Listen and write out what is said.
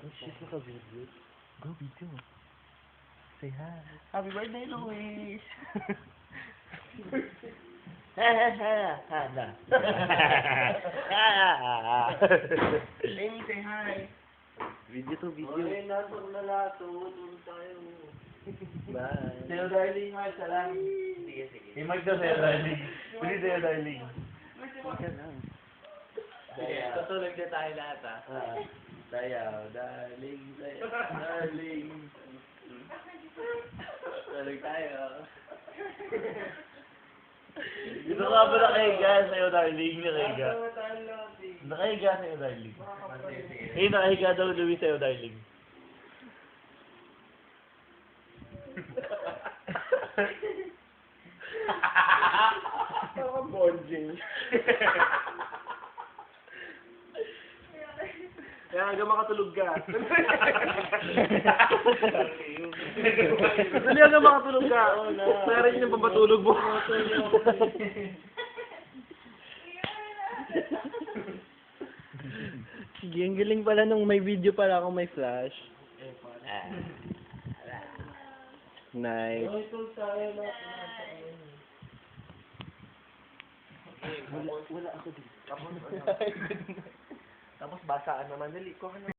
Shit, naka-video. Go, video. Say hi. Happy birthday, Luis! Na. Amy, say hi! Video to video. Okay, nasok na lahat. Tulog tayo. Bye. Sa'yo, darling, Mark, salam. Sige, sige. I-mark daw sa'yo, darling. Pwede sa'yo, darling. Ika lang. Sige, tutulog na tayo lahat, ha? Sayaw, darling, sayaw, darling. Tulog tayo. Dito ka ba nakahiga sa'yo, darling? Nakahiga. Nakahiga sa'yo, darling. Eh, nakahiga daw, Louie, sa'yo, darling. Parang bonjing. Kaya hanggang makatulog ka. Dali hanggang makatulog ka. Meron yung pampatulog mo. Sige, ang galing pala nung may video pala ako may flash. Nice. Wala ako dito. Tapos basaan naman. Dali, kuha ka na.